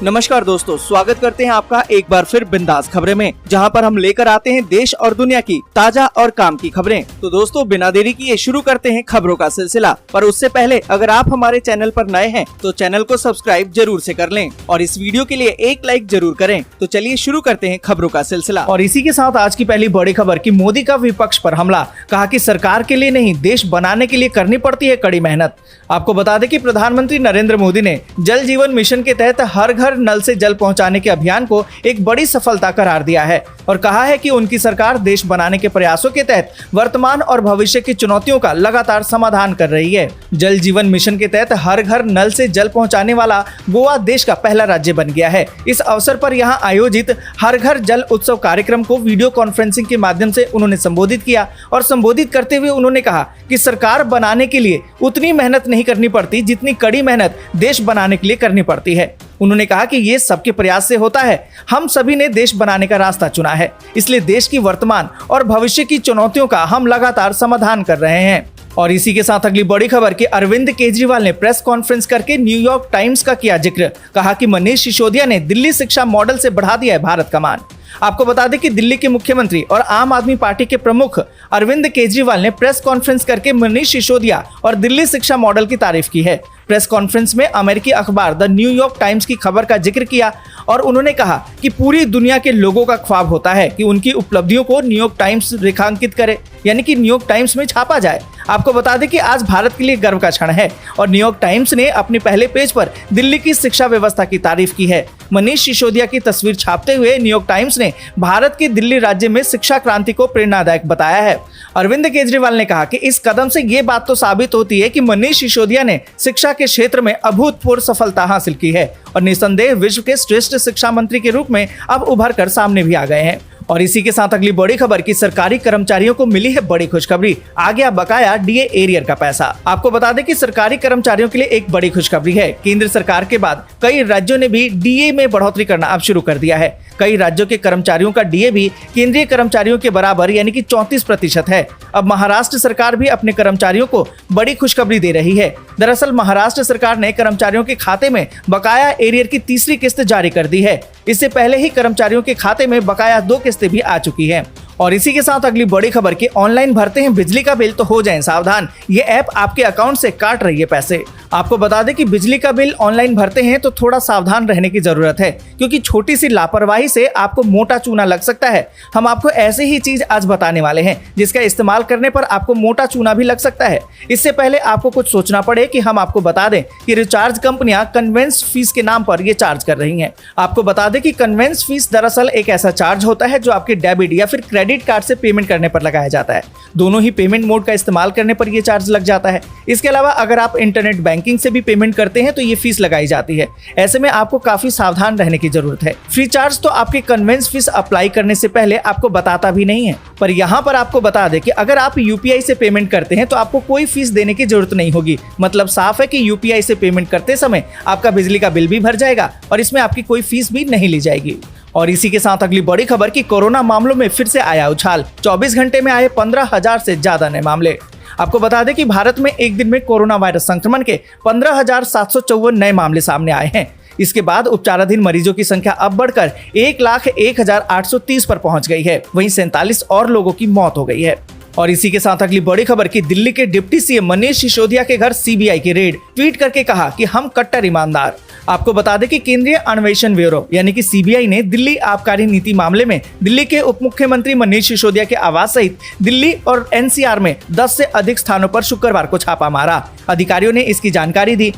नमस्कार दोस्तों, स्वागत करते हैं आपका एक बार फिर बिंदास खबरें में, जहां पर हम लेकर आते हैं देश और दुनिया की ताजा और काम की खबरें। तो दोस्तों, बिना देरी किए शुरू करते हैं खबरों का सिलसिला। पर उससे पहले अगर आप हमारे चैनल पर नए हैं तो चैनल को सब्सक्राइब जरूर से कर लें और इस वीडियो के लिए एक लाइक जरूर करें। तो चलिए शुरू करते हैं खबरों का सिलसिला। और इसी के साथ आज की पहली बड़ी खबर की मोदी का विपक्ष पर हमला, कहा कि सरकार के लिए नहीं देश बनाने के लिए करनी पड़ती है कड़ी मेहनत। आपको बता दें कि प्रधानमंत्री नरेंद्र मोदी ने जल जीवन मिशन के तहत हर घर नल से जल पहुंचाने के अभियान को एक बड़ी सफलता करार दिया है और कहा है कि उनकी सरकार देश बनाने के प्रयासों के तहत वर्तमान और भविष्य की चुनौतियों का लगातार समाधान कर रही है। जल जीवन मिशन के तहत हर घर नल से जल पहुंचाने वाला गोवा देश का पहला राज्य बन गया है। इस अवसर पर यहां आयोजित हर घर जल उत्सव कार्यक्रम को वीडियो कॉन्फ्रेंसिंग के माध्यम से उन्होंने संबोधित किया और संबोधित करते हुए उन्होंने कहा कि सरकार बनाने के लिए उतनी मेहनत नहीं करनी पड़ती जितनी कड़ी मेहनत देश बनाने के लिए करनी पड़ती है। उन्होंने कहा कि ये सबके प्रयास से होता है। हम सभी ने देश बनाने का रास्ता चुना है, इसलिए देश की वर्तमान और भविष्य की चुनौतियों का हम लगातार समाधान कर रहे हैं। और इसी के साथ अगली बड़ी खबर कि अरविंद केजरीवाल ने प्रेस कॉन्फ्रेंस करके न्यूयॉर्क टाइम्स का किया जिक्र, कहा कि मनीष सिसोदिया ने दिल्ली शिक्षा मॉडल से बढ़ा दिया है भारत का मान। आपको बता दें कि दिल्ली के मुख्यमंत्री और आम आदमी पार्टी के प्रमुख अरविंद केजरीवाल ने प्रेस कॉन्फ्रेंस करके मनीष सिसोदिया और दिल्ली शिक्षा मॉडल की तारीफ की है। प्रेस कॉन्फ्रेंस में अमेरिकी अखबार द न्यूयॉर्क टाइम्स की खबर का जिक्र किया और उन्होंने कहा कि पूरी दुनिया के लोगों का ख्वाब होता है कि उनकी उपलब्धियों को न्यूयॉर्क टाइम्स रेखांकित करे, यानी कि न्यूयॉर्क टाइम्स में छापा जाए। आपको बता दें कि आज भारत के लिए गर्व का क्षण है और न्यूयॉर्क टाइम्स ने अपने पहले पेज पर दिल्ली की शिक्षा व्यवस्था की तारीफ की है। मनीष सिसोदिया की तस्वीर छापते हुए न्यूयॉर्क टाइम्स ने भारत की दिल्ली राज्य में शिक्षा क्रांति को प्रेरणादायक बताया है। अरविंद केजरीवाल ने कहा कि इस कदम से ये बात तो साबित होती है कि मनीष सिसोदिया ने शिक्षा के क्षेत्र में अभूतपूर्व सफलता हासिल की है और निस्संदेह विश्व के श्रेष्ठ शिक्षा मंत्री के रूप में अब उभर कर सामने भी आ गए हैं। और इसी के साथ अगली बड़ी खबर की सरकारी कर्मचारियों को मिली है बड़ी खुशखबरी, आ गया बकाया डीए एरियर का पैसा। आपको बता दें कि सरकारी कर्मचारियों के लिए एक बड़ी खुशखबरी है। केंद्र सरकार के बाद कई राज्यों ने भी डीए में बढ़ोतरी करना अब शुरू कर दिया है। कई राज्यों के कर्मचारियों का डीए भी केंद्रीय कर्मचारियों के बराबर यानी कि 34% है। अब महाराष्ट्र सरकार भी अपने कर्मचारियों को बड़ी खुशखबरी दे रही है। दरअसल महाराष्ट्र सरकार ने कर्मचारियों के खाते में बकाया एरियर की तीसरी किस्त जारी कर दी है। इससे पहले ही कर्मचारियों के खाते में बकाया 2 किस्तें भी आ चुकी हैं। और इसी के साथ अगली बड़ी खबर की ऑनलाइन भरते हैं बिजली का बिल तो हो जाएं सावधान, ये ऐप आपके अकाउंट से काट रही है पैसे। आपको बता दें कि बिजली का बिल ऑनलाइन भरते हैं तो थोड़ा सावधान रहने की जरूरत है, क्योंकि छोटी सी लापरवाही से आपको मोटा चूना लग सकता है। हम आपको ऐसी ही चीज आज बताने वाले हैं जिसका इस्तेमाल करने पर आपको मोटा चूना भी लग सकता है। इससे पहले आपको कुछ सोचना पड़े कि हम आपको बता दें कि रिचार्ज कंपनियां कन्वेंस फीस के नाम पर ये चार्ज कर रही हैं। आपको बता दें कि कन्वेंस फीस दरअसल एक ऐसा चार्ज होता है जो आपके डेबिट या फिर क्रेडिट कार्ड से पेमेंट करने पर लगाया जाता है। दोनों ही पेमेंट मोड का इस्तेमाल करने पर यह चार्ज लग जाता है। इसके अलावा अगर आप इंटरनेट बैंकिंग से भी पेमेंट करते हैं तो ये फीस लगाई जाती है। ऐसे में आपको काफी सावधान रहने की जरूरत है। फ्री चार्ज तो आपके कन्वेंस फीस अप्लाई करने से पहले आपको बताता भी नहीं है, पर यहाँ पर आपको बता दें कि अगर आप यूपीआई से पेमेंट करते हैं तो आपको कोई फीस देने की जरूरत नहीं होगी। मतलब साफ है कि यूपीआई से पेमेंट करते समय आपका बिजली का बिल भी भर जाएगा और इसमें आपकी कोई फीस भी नहीं ली जाएगी। और इसी के साथ अगली बड़ी खबर की कोरोना मामलों में फिर से आया उछाल, 24 घंटे में आए 15,000 से ज्यादा नए मामले। आपको बता दें कि भारत में एक दिन में कोरोना वायरस संक्रमण के 15,754 नए मामले सामने आए हैं। इसके बाद उपचाराधीन मरीजों की संख्या अब बढ़कर 1,01,830 पर पहुंच गई है। वहीं 47 और लोगों की मौत हो गई है। और इसी के साथ अगली बड़ी खबर की दिल्ली के डिप्टी सीएम मनीष सिसोदिया के घर सीबीआई की रेड, ट्वीट करके कहा कि हम कट्टर ईमानदार। आपको बता दें कि केंद्रीय अन्वेषण ब्यूरो यानी कि सीबीआई ने दिल्ली आबकारी नीति मामले में दिल्ली के उप मुख्यमंत्री मनीष सिसोदिया के आवास सहित दिल्ली और एनसीआर में 10 से अधिक स्थानों पर शुक्रवार को छापा मारा। अधिकारियों ने इसकी जानकारी दी।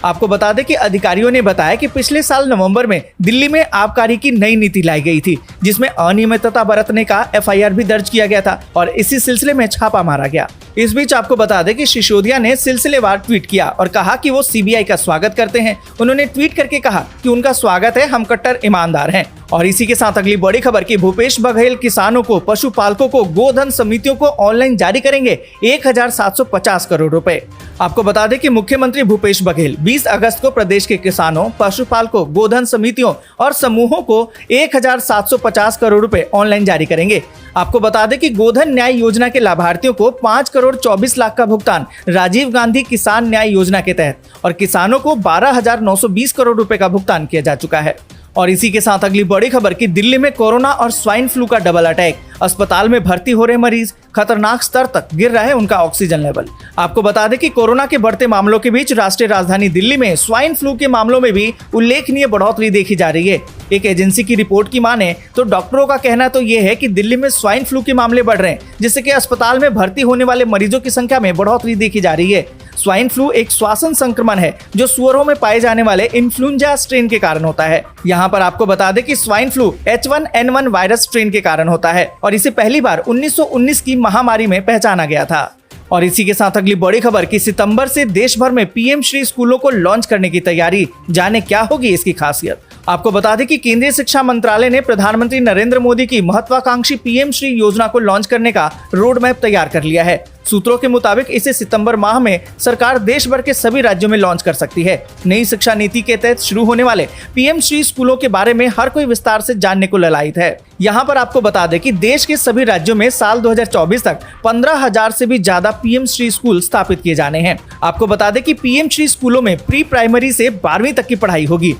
आपको बता दें कि अधिकारियों ने बताया कि पिछले साल नवंबर में दिल्ली में आबकारी की नई नीति लाई गई थी, जिसमें अनियमितता बरतने का एफआईआर भी दर्ज किया गया था और इसी सिलसिले में छापा मारा गया। इस बीच आपको बता दें कि सिसोदिया ने सिलसिलेवार ट्वीट किया और कहा कि वो सीबीआई का स्वागत करते हैं। उन्होंने ट्वीट करके कहा कि उनका स्वागत है, हम कट्टर ईमानदार हैं। और इसी के साथ अगली बड़ी खबर की भूपेश बघेल किसानों को, पशुपालकों को, गोधन समितियों को ऑनलाइन जारी करेंगे 1,750 करोड़ रुपए। आपको बता दें कि मुख्यमंत्री भूपेश बघेल 20 अगस्त को प्रदेश के किसानों, पशुपालकों, गोधन समितियों और समूहों को 1,750 करोड़ रुपए ऑनलाइन जारी करेंगे। आपको बता दें कि गोधन न्याय योजना के लाभार्थियों को 5 5,24,00,000 का भुगतान राजीव गांधी किसान न्याय योजना के तहत और किसानों को 12,920 करोड़ रुपए का भुगतान किया जा चुका है। और इसी के साथ अगली बड़ी खबर कि दिल्ली में कोरोना और स्वाइन फ्लू का डबल अटैक, अस्पताल में भर्ती हो रहे मरीज, खतरनाक स्तर तक गिर रहा है उनका ऑक्सीजन लेवल। आपको बता दें कि कोरोना के बढ़ते मामलों के बीच राष्ट्रीय राजधानी दिल्ली में स्वाइन फ्लू के मामलों में भी उल्लेखनीय बढ़ोतरी देखी जा रही है। एक एजेंसी की रिपोर्ट की माने तो डॉक्टरों का कहना तो ये है कि दिल्ली में स्वाइन फ्लू के मामले बढ़ रहे हैं, जिससे कि अस्पताल में भर्ती होने वाले मरीजों की संख्या में बढ़ोतरी देखी जा रही है। स्वाइन फ्लू एक श्वसन संक्रमण है जो सुअरों में पाए जाने वाले इन्फ्लुएंजा स्ट्रेन के कारण होता है। यहाँ पर आपको बता दें कि swine flu H1N1 virus strain के कारण होता है और इसे पहली बार 1919 की महामारी में पहचाना गया था। और इसी के साथ अगली बड़ी खबर कि सितंबर से देश भर में पीएम श्री स्कूलों को लॉन्च करने की तैयारी, जाने क्या होगी इसकी खासियत। आपको बता दें कि केंद्रीय शिक्षा मंत्रालय ने प्रधानमंत्री नरेंद्र मोदी की महत्वाकांक्षी पीएम श्री योजना को लॉन्च करने का रोड मैप तैयार कर लिया है। सूत्रों के मुताबिक इसे सितंबर माह में सरकार देश भर के सभी राज्यों में लॉन्च कर सकती है। नई शिक्षा नीति के तहत शुरू होने वाले पीएम श्री स्कूलों के बारे में हर कोई विस्तार से जानने को ललायित है। यहाँ पर आपको बता दें कि देश के सभी राज्यों में साल 2024 तक 15,000 से भी ज्यादा पीएम श्री स्कूल स्थापित किए जाने हैं। आपको बता दें कि पीएम श्री स्कूलों में प्री प्राइमरी से 12वीं तक की पढ़ाई होगी।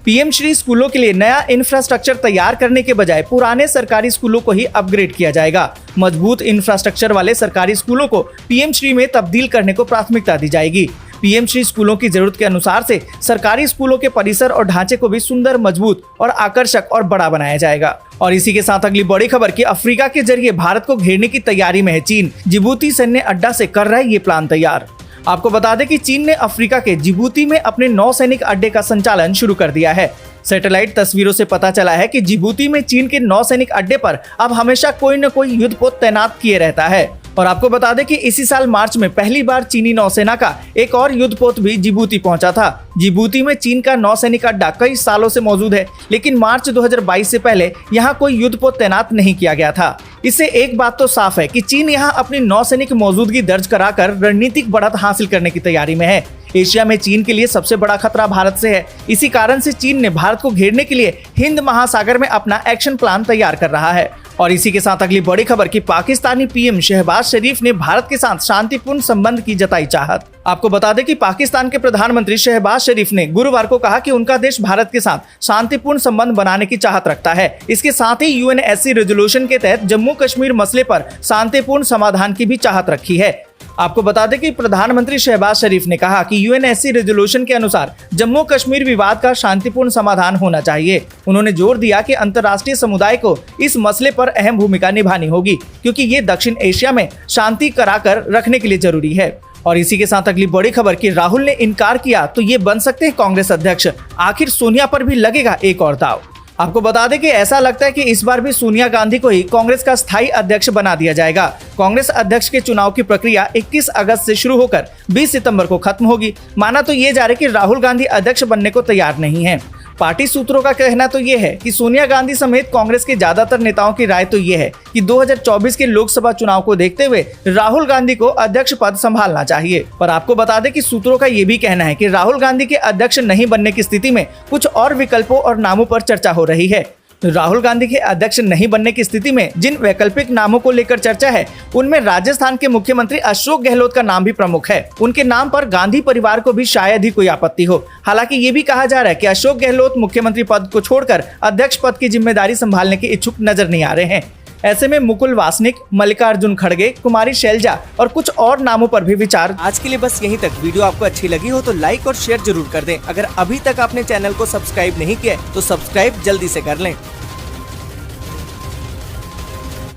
पीएम श्री स्कूलों के लिए नया इंफ्रास्ट्रक्चर तैयार करने के बजाय पुराने सरकारी स्कूलों को ही अपग्रेड किया जाएगा। मजबूत इंफ्रास्ट्रक्चर वाले सरकारी स्कूलों को पीएम श्री में तब्दील करने को प्राथमिकता दी जाएगी। पीएम श्री स्कूलों की जरूरत के अनुसार से सरकारी स्कूलों के परिसर और ढांचे को भी सुंदर, मजबूत और आकर्षक और बड़ा बनाया जाएगा। और इसी के साथ अगली बड़ी खबर कि अफ्रीका के जरिए भारत को घेरने की तैयारी में है चीन। जिबूती सैन्य अड्डा से कर रहा है ये प्लान तैयार। आपको बता दें कि चीन ने अफ्रीका के जिबूती में अपने नौसैनिक अड्डे का संचालन शुरू कर दिया है। सैटेलाइट तस्वीरों से पता चला है कि जिबूती में चीन के नौसैनिक अड्डे पर अब हमेशा कोई न कोई युद्धपोत तैनात किए रहता है। और आपको बता दें कि इसी साल मार्च में पहली बार चीनी नौसेना का एक और युद्धपोत भी जिबूती पहुंचा था। जिबूती में चीन का नौसैनिक अड्डा कई सालों से मौजूद है, लेकिन मार्च 2022 से पहले यहां कोई युद्धपोत तैनात नहीं किया गया था। इससे एक बात तो साफ है कि चीन यहां अपनी नौसैनिक मौजूदगी दर्ज कराकर रणनीतिक बढ़त हासिल करने की तैयारी में है। एशिया में चीन के लिए सबसे बड़ा खतरा भारत से है। इसी कारण से चीन ने भारत को घेरने के लिए हिंद महासागर में अपना एक्शन प्लान तैयार कर रहा है। और इसी के साथ अगली बड़ी खबर कि पाकिस्तानी पीएम शहबाज शरीफ ने भारत के साथ शांतिपूर्ण संबंध की जताई चाहत। आपको बता दें कि पाकिस्तान के प्रधानमंत्री शहबाज शरीफ ने गुरुवार को कहा कि उनका देश भारत के साथ शांतिपूर्ण संबंध बनाने की चाहत रखता है। इसके साथ ही यूएनएससी रेजोल्यूशन के तहत जम्मू कश्मीर मसले पर शांतिपूर्ण समाधान की भी चाहत रखी है। आपको बता दें कि प्रधानमंत्री शहबाज शरीफ ने कहा कि यूएनएससी रेजोल्यूशन के अनुसार जम्मू कश्मीर विवाद का शांतिपूर्ण समाधान होना चाहिए। उन्होंने जोर दिया कि अंतर्राष्ट्रीय समुदाय को इस मसले पर अहम भूमिका निभानी होगी, क्योंकि ये दक्षिण एशिया में शांति कराकर रखने के लिए जरूरी है। और इसी के साथ अगली बड़ी खबर कि राहुल ने इनकार किया तो ये बन सकते हैं कांग्रेस अध्यक्ष। आखिर सोनिया पर भी लगेगा एक और दाव। आपको बता दें कि ऐसा लगता है कि इस बार भी सोनिया गांधी को ही कांग्रेस का स्थायी अध्यक्ष बना दिया जाएगा। कांग्रेस अध्यक्ष के चुनाव की प्रक्रिया 21 अगस्त से शुरू होकर 20 सितंबर को खत्म होगी। माना तो ये जा रहा है कि राहुल गांधी अध्यक्ष बनने को तैयार नहीं है। पार्टी सूत्रों का कहना तो ये है कि सोनिया गांधी समेत कांग्रेस के ज्यादातर नेताओं की राय तो ये है कि 2024 के लोकसभा चुनाव को देखते हुए राहुल गांधी को अध्यक्ष पद संभालना चाहिए। पर आपको बता दें कि सूत्रों का ये भी कहना है कि राहुल गांधी के अध्यक्ष नहीं बनने की स्थिति में कुछ और विकल्पों और नामों पर चर्चा हो रही है। राहुल गांधी के अध्यक्ष नहीं बनने की स्थिति में जिन वैकल्पिक नामों को लेकर चर्चा है, उनमें राजस्थान के मुख्यमंत्री अशोक गहलोत का नाम भी प्रमुख है। उनके नाम पर गांधी परिवार को भी शायद ही कोई आपत्ति हो। हालांकि ये भी कहा जा रहा है कि अशोक गहलोत मुख्यमंत्री पद को छोड़कर अध्यक्ष पद की जिम्मेदारी संभालने के इच्छुक नजर नहीं आ रहे हैं। ऐसे में मुकुल वासनिक, मल्लिकार्जुन खड़गे, कुमारी शैलजा और कुछ और नामों पर भी विचार। आज के लिए बस यहीं तक। वीडियो आपको अच्छी लगी हो तो लाइक और शेयर जरूर कर दें। अगर अभी तक आपने चैनल को सब्सक्राइब नहीं किया तो सब्सक्राइब जल्दी से कर लें।